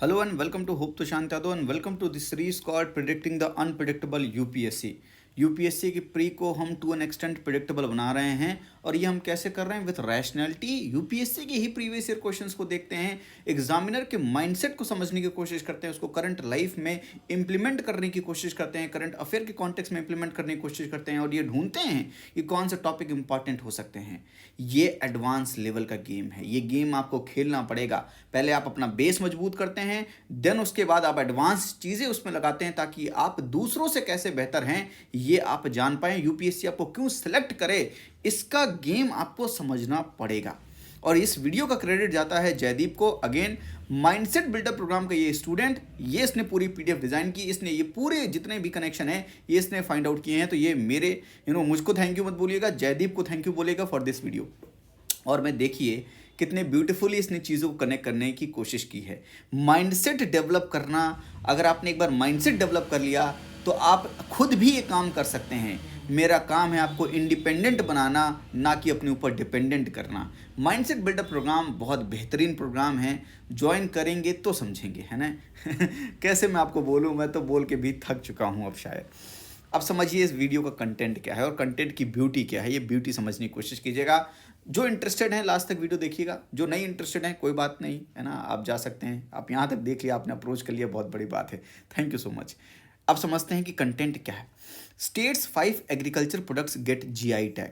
Hello and welcome to Hope to Shant Yadav and welcome to this series called Predicting the Unpredictable UPSC. UPSC की pre को हम to an extent predictable बना रहे हैं और ये हम कैसे कर रहे हैं विथ रैशनैलिटी। यूपीएससी के ही प्रीवियस ईयर क्वेश्चंस को देखते हैं, एग्जामिनर के माइंडसेट को समझने की कोशिश करते हैं, उसको करंट लाइफ में इंप्लीमेंट करने की कोशिश करते हैं, करंट अफेयर के कॉन्टेक्स्ट में इंप्लीमेंट करने की कोशिश करते हैं और ये ढूंढते हैं कि कौन से टॉपिक इंपॉर्टेंट हो सकते हैं। ये एडवांस लेवल का गेम है, ये गेम आपको खेलना पड़ेगा। पहले आप अपना बेस मजबूत करते हैं, देन उसके बाद आप एडवांस चीज़ें उसमें लगाते हैं ताकि आप दूसरों से कैसे बेहतर हैं ये आप जान पाएं। यूपीएससी आपको क्यों सिलेक्ट करे, इसका गेम आपको समझना पड़ेगा। और इस वीडियो का क्रेडिट जाता है जयदीप को, अगेन माइंडसेट बिल्डर प्रोग्राम का ये स्टूडेंट, ये इसने पूरी पीडीएफ डिजाइन की, इसने ये पूरे जितने भी कनेक्शन है ये इसने फाइंड आउट किए हैं। तो ये मेरे मुझको थैंक यू मत बोलिएगा, जयदीप को थैंक यू बोलेगा फॉर दिस वीडियो। और मैं देखिए कितने ब्यूटीफुली इसने चीज़ों को कनेक्ट करने की कोशिश की है। माइंडसेट डेवलप करना, अगर आपने एक बार माइंडसेट डेवलप कर लिया तो आप खुद भी ये काम कर सकते हैं। मेरा काम है आपको इंडिपेंडेंट बनाना, ना कि अपने ऊपर डिपेंडेंट करना। माइंडसेट बिल्डर प्रोग्राम बहुत बेहतरीन प्रोग्राम है, ज्वाइन करेंगे तो समझेंगे, है ना। कैसे मैं आपको बोलूँ, मैं तो बोल के भी थक चुका हूँ अब शायद। अब समझिए इस वीडियो का कंटेंट क्या है और कंटेंट की ब्यूटी क्या है, ये ब्यूटी समझने की कोशिश कीजिएगा। जो इंटरेस्टेड है लास्ट तक वीडियो देखिएगा, जो नहीं इंटरेस्टेड है कोई बात नहीं, है ना, आप जा सकते हैं। आप यहाँ तक देख लिया, आपने अप्रोच कर लिया, बहुत बड़ी बात है, थैंक यू सो मच। अब समझते हैं कि कंटेंट क्या है। States 5 agriculture products get GI tag,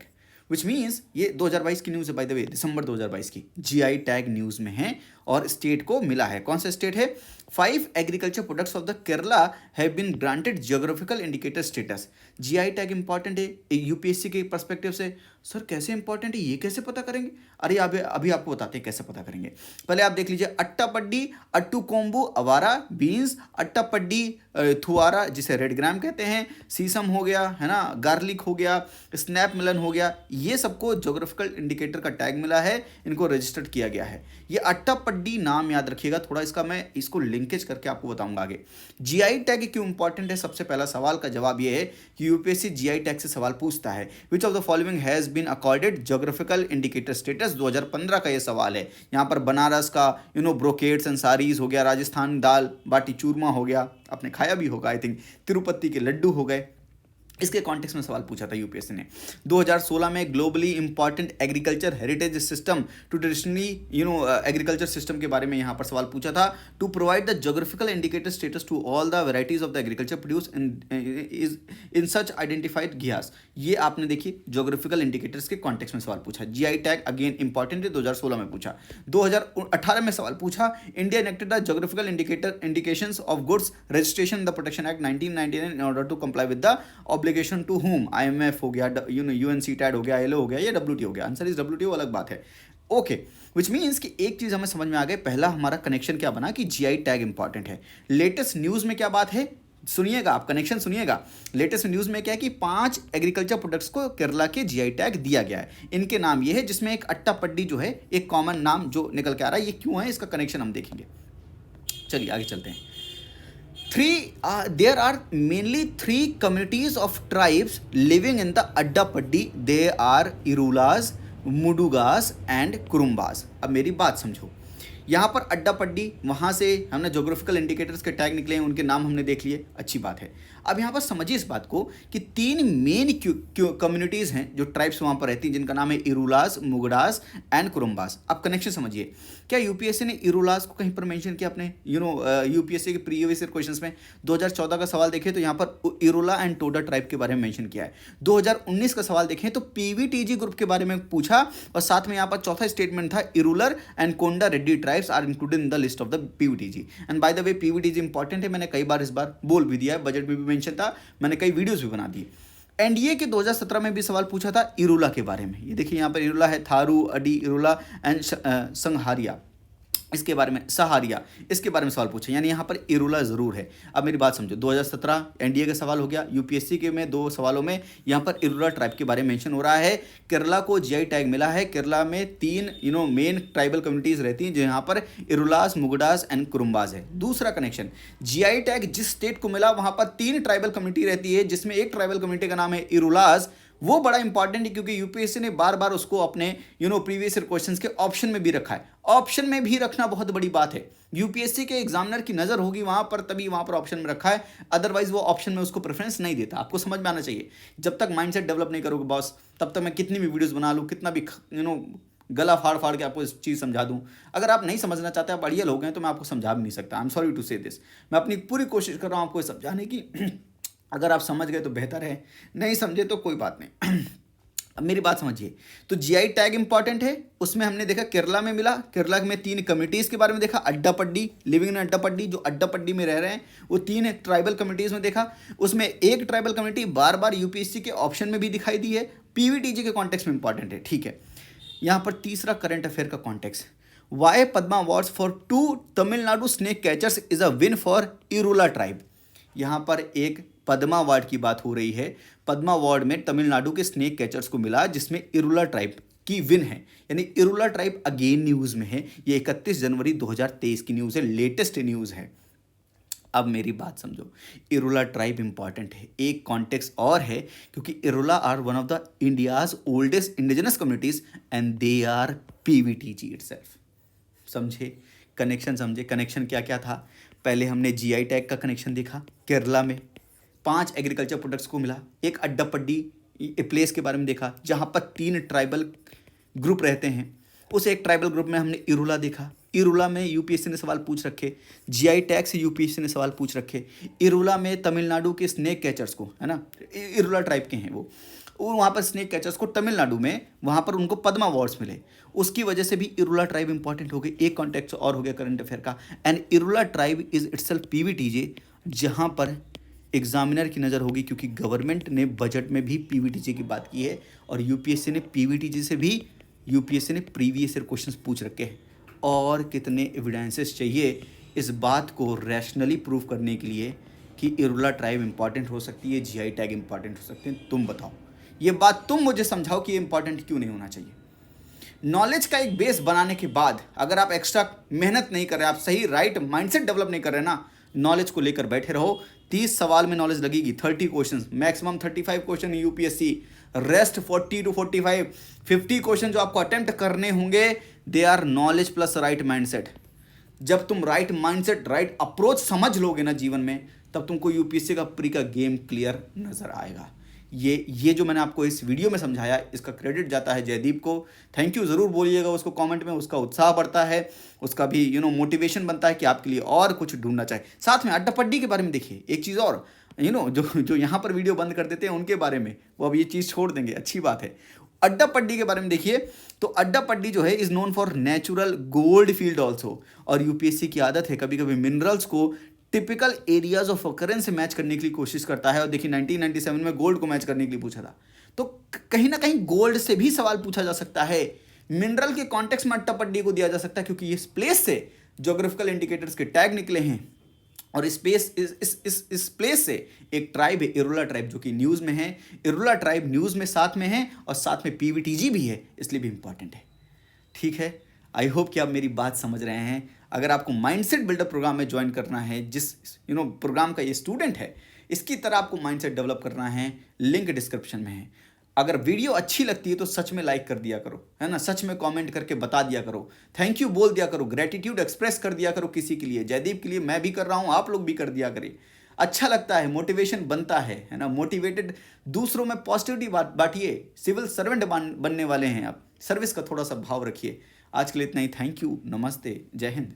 which means ये 2022 की न्यूज़ है, बाय द वे दिसंबर 2022 की जीआई टैग न्यूज़ में है और स्टेट को मिला है। कौन सा स्टेट है? 5 agriculture products of the Kerala have been granted geographical indicator status. GI tag important है यूपीएससी के पर्सपेक्टिव से। सर कैसे इंपॉर्टेंट है, ये कैसे पता करेंगे? अरे अभी आपको बताते हैं कैसे पता करेंगे। पहले आप देख लीजिए, अट्टापड्डी, अट्टू कोम्बू, अवारा बीन्स, अट्टापड्डी थुआरा जिसे रेड ग्राम कहते हैं, सीसम हो गया, है ना, गार्लिक हो गया, स्नैप मिलन हो गया, ये सबको ज्योग्राफिकल इंडिकेटर का टैग मिला है, इनको रजिस्टर्ड किया गया है। ये अट्टापड्डी नाम याद रखिएगा थोड़ा, इसका मैं इसको लिंकेज करके आपको बताऊंगा आगे। जीआई टैग क्यों इंपॉर्टेंट है? सबसे पहला सवाल का जवाब ये है कि यूपीएससी जीआई टैग से सवाल पूछता है, which of the following has been accorded geographical indicator status. 2015 का ये सवाल है। यहाँ पर बनारस का ब्रोकेड्स एंड साड़ीज हो गया, राजस्थान दाल बाटी चूरमा हो गया, आपने खाया भी होगा आई थिंक, तिरुपति के लड्डू हो गए। इसके कॉन्टेक्स्ट में सवाल पूछा था यूपीएससी ने। 2016 में globally important agriculture heritage system to traditionally agriculture system के बारे में यहाँ पर सवाल पूछा था। To provide the geographical indicator status to all the varieties of the agriculture produce in such identified GIAHS. ये आपने देखिए ज्योग्राफिकल इंडिकेटर्स के कॉन्टेक्स्ट में सवाल पूछा। जीआई टैग अगेन इंपॉर्टेंट है, 2016 में पूछा। 2018 में सवाल पूछा, India enacted the geographical indications of goods registration the protection act 1999 in order to comply with the obligation to home. IMF हो गया, यूएनसीटैड हो गया, एलओ हो गया, ये डब्ल्यूटीओ हो गया। आंसर इज डब्ल्यूटीओ, अलग बात है। ओके, विच मीन्स कि एक चीज हमें समझ में आ गई, पहला हमारा कनेक्शन क्या बना कि जीआई टैग इंपॉर्टेंट है। लेटेस्ट न्यूज में क्या बात है सुनिएगा, आप कनेक्शन सुनिएगा। लेटेस्ट न्यूज में क्या है कि 5 एग्रीकल्चर प्रोडक्ट्स को केरला के जीआई टैग दिया गया है। इनके नाम ये है, जिसमें एक अट्टापड्डी जो है एक कॉमन नाम जो निकल के आ रहा है। ये क्यों है, इसका कनेक्शन हम देखेंगे। चलिए आगे चलते हैं। There are mainly 3 communities of tribes living in the Attapaddi. They are Irulas, Mudugas and Kurumbas. अब मेरी बात समझो, यहाँ पर अड्डापड्डी, वहाँ से हमने ज्योग्राफिकल इंडिकेटर्स के टैग निकले हैं, उनके नाम हमने देख लिए, अच्छी बात है। अब यहाँ पर समझिए इस बात को कि 3 मेन कम्युनिटीज़ हैं जो ट्राइब्स वहाँ पर रहती हैं, जिनका नाम है इरुलास, मुगडास एंड कुरुम्बास। अब कनेक्शन समझिए, क्या यूपीएससी ने इरुलास को कहीं पर मेंशन किया अपने यूपीएससी के प्रीवियस ईयर क्वेश्चंस में? 2014 का सवाल देखें तो यहाँ पर इरुला एंड टोडा ट्राइब के बारे में मेंशन किया है। 2019 का सवाल देखें तो पीवीटीजी ग्रुप के बारे में पूछा और साथ में यहाँ पर चौथा स्टेटमेंट था, Irular and Konda Reddy tribes are included in the list of the PVTG. And by the way PVTG important है, मैंने कई बार इस बार बोल भी दिया है, बजट में भी मेंशन था, मैंने कई वीडियोस भी बना दी। एनडीए के 2017 में भी सवाल पूछा था इरुला के बारे में। ये देखिए यहाँ पर इरुला है, थारू, अडी, इरुला एंड संहारिया, इसके बारे में सहारिया, इसके बारे में सवाल पूछे, यानी यहाँ पर इरुला जरूर है। अब मेरी बात समझो, 2017 एनडीए का सवाल हो गया, यूपीएससी के में 2 सवालों में यहाँ पर इरुला ट्राइब के बारे में मेंशन हो रहा है। केरला को जीआई टैग मिला है। केरला में 3 मेन ट्राइबल कम्युनिटीज रहती हैं, जो यहाँ पर इरुलास, मुगडास एंड कुरुम्बास है। दूसरा कनेक्शन, जीआई टैग जिस स्टेट को मिला वहाँ पर 3 ट्राइबल कम्युनिटी रहती है, जिसमें एक ट्राइबल कम्युनिटी का नाम है इरुलास, वो बड़ा इंपॉर्टेंट है क्योंकि यूपीएससी ने बार बार उसको अपने प्रीवियस ईयर क्वेश्चंस के ऑप्शन में भी रखा है। ऑप्शन में भी रखना बहुत बड़ी बात है। यूपीएससी के एग्जामिनर की नजर होगी वहां पर, तभी वहां पर ऑप्शन में रखा है, अदरवाइज वो ऑप्शन में उसको प्रेफरेंस नहीं देता। आपको समझ में आना चाहिए। जब तक माइंडसेट डेवलप नहीं करोगे बॉस, तब तक मैं कितनी भी वीडियोस बना लूँ, कितना भी गला फाड़ फाड़ के आपको इस चीज़ समझा दूं, अगर आप नहीं समझना चाहते, आप अड़ियल हो गए, तो मैं आपको समझा भी नहीं सकता। आई एम सॉरी टू से दिस। मैं अपनी पूरी कोशिश कर रहा हूँ आपको समझाने की। अगर आप समझ गए तो बेहतर है, नहीं समझे तो कोई बात नहीं। अब मेरी बात समझिए। तो जीआई टैग इंपॉर्टेंट है। उसमें हमने देखा केरला में मिला। केरला में 3 कम्युनिटीज़ के बारे में देखा। अड्डापड्डी, लिविंग इन अड्डापड्डी, जो अड्डापड्डी में रह रहे हैं, वो 3 ट्राइबल कम्युनिटीज़ में देखा। उसमें एक ट्राइबल कम्युनिटी बार बार यूपीएससी के ऑप्शन में भी दिखाई दी है, पीवीटीजी के कॉन्टेक्स्ट में इंपॉर्टेंट है। ठीक है, यहाँ पर तीसरा करंट अफेयर का context, why Padma awards for 2 Tamil Nadu snake catchers is a win for Irula tribe. यहाँ पर एक पद्मा अवार्ड की बात हो रही है। पद्मा अवार्ड में तमिलनाडु के स्नेक कैचर्स को मिला, जिसमें इरुला ट्राइब की विन है। यानी इरुला ट्राइब अगेन न्यूज़ में है। ये 31 जनवरी 2023 की न्यूज़ है, लेटेस्ट न्यूज़ है। अब मेरी बात समझो, इरुला ट्राइब इंपॉर्टेंट है। एक कॉन्टेक्स्ट और है, क्योंकि Irula are one of the India's oldest indigenous communities and they are PVTG itself. समझे कनेक्शन? समझे कनेक्शन क्या क्या था? पहले हमने जीआई टैग का कनेक्शन देखा। केरला में 5 एग्रीकल्चर प्रोडक्ट्स को मिला। एक अड्डापड्डी प्लेस के बारे में देखा, जहाँ पर 3 ट्राइबल ग्रुप रहते हैं। उस एक ट्राइबल ग्रुप में हमने इरुला देखा। इरुला में यूपीएससी ने सवाल पूछ रखे, जीआई टैग से यूपीएससी ने सवाल पूछ रखे। इरुला में तमिलनाडु के स्नेक कैचर्स को, है ना, इरुला ट्राइब के हैं वो, और वहाँ पर स्नेक कैचर्स को तमिलनाडु में, वहाँ पर उनको पद्मा अवार्ड्स मिले। उसकी वजह से भी इरुला ट्राइब इंपॉर्टेंट हो गई। एक कॉन्टेक्स्ट और हो गया करंट अफेयर का, and Irula tribe is itself PVTG, जहाँ पर एग्जामिनर की नज़र होगी, क्योंकि गवर्नमेंट ने बजट में भी पीवीटीजे की बात की है, और यूपीएससी ने पीवीटीजे से भी यूपीएससी ने प्रीवियस ईयर क्वेश्चंस पूछ रखे हैं। और कितने एविडेंसेस चाहिए इस बात को रैशनली प्रूव करने के लिए कि इरुला ट्राइब इंपॉर्टेंट हो सकती है, जीआई टैग इंपॉर्टेंट हो सकते हैं? तुम बताओ, ये बात तुम मुझे समझाओ कि ये इंपॉर्टेंट क्यों नहीं होना चाहिए। नॉलेज का एक बेस बनाने के बाद अगर आप एक्स्ट्रा मेहनत नहीं कर रहे, आप सही राइट माइंडसेट डेवलप नहीं कर रहे ना, नॉलेज को लेकर बैठे रहो, 30 सवाल में नॉलेज लगेगी, 30 question, maximum 35 question UPSC, rest 40 to 45, 50 question जो आपको अटेम्प्ट करने होंगे, they are knowledge plus right mindset. जब तुम राइट माइंडसेट, राइट अप्रोच समझ लोगे ना जीवन में, तब तुमको यूपीएससी का प्री का गेम क्लियर नजर आएगा। ये जो मैंने आपको इस वीडियो में समझाया, इसका क्रेडिट जाता है जयदीप को। थैंक यू ज़रूर बोलिएगा उसको कमेंट में, उसका उत्साह बढ़ता है, उसका भी मोटिवेशन बनता है कि आपके लिए और कुछ ढूंढना चाहिए। साथ में अड्डापड्डी के बारे में देखिए एक चीज़ और, जो यहाँ पर वीडियो बंद कर देते हैं उनके बारे में, वो अब ये चीज़ छोड़ देंगे, अच्छी बात है। अड्डापड्डी के बारे में देखिए, तो अड्डापड्डी जो है is known for natural gold field also, और यूपीएससी की आदत है कभी कभी मिनरल्स को टिपिकल एरियाज ऑफ अकरेंस से मैच करने के लिए कोशिश करता है। और देखिए 1997 में गोल्ड को मैच करने के लिए पूछा था, तो कहीं ना कहीं गोल्ड से भी सवाल पूछा जा सकता है। मिनरल के कॉन्टेक्स्ट में अट्टापड्डी को दिया जा सकता है, क्योंकि इस प्लेस से ज्योग्राफिकल इंडिकेटर्स के टैग निकले हैं, और इस प्लेस से एक ट्राइब है इरुला ट्राइब, जो कि न्यूज़ में है। इरुला ट्राइब न्यूज़ में साथ में है, और साथ में पीवीटीजी भी है, इसलिए भी इंपॉर्टेंट है। ठीक है, आई होप कि आप मेरी बात समझ रहे हैं। अगर आपको माइंडसेट बिल्डर प्रोग्राम में ज्वाइन करना है, जिस प्रोग्राम का ये स्टूडेंट है, इसकी तरह आपको माइंडसेट डेवलप करना है, लिंक डिस्क्रिप्शन में है। अगर वीडियो अच्छी लगती है तो सच में लाइक कर दिया करो, है ना, सच में कमेंट करके बता दिया करो, थैंक यू बोल दिया करो, ग्रेटिट्यूड एक्सप्रेस कर दिया करो किसी के लिए, जयदीप के लिए मैं भी कर रहा हूँ, आप लोग भी कर दिया करें। अच्छा लगता है, मोटिवेशन बनता है ना, मोटिवेटेड, दूसरों में पॉजिटिविटी बांटिए। सिविल सर्वेंट बनने वाले हैं आप, सर्विस का थोड़ा सा भाव रखिए। आज के लिए इतना ही, थैंक यू, नमस्ते, जय हिंद।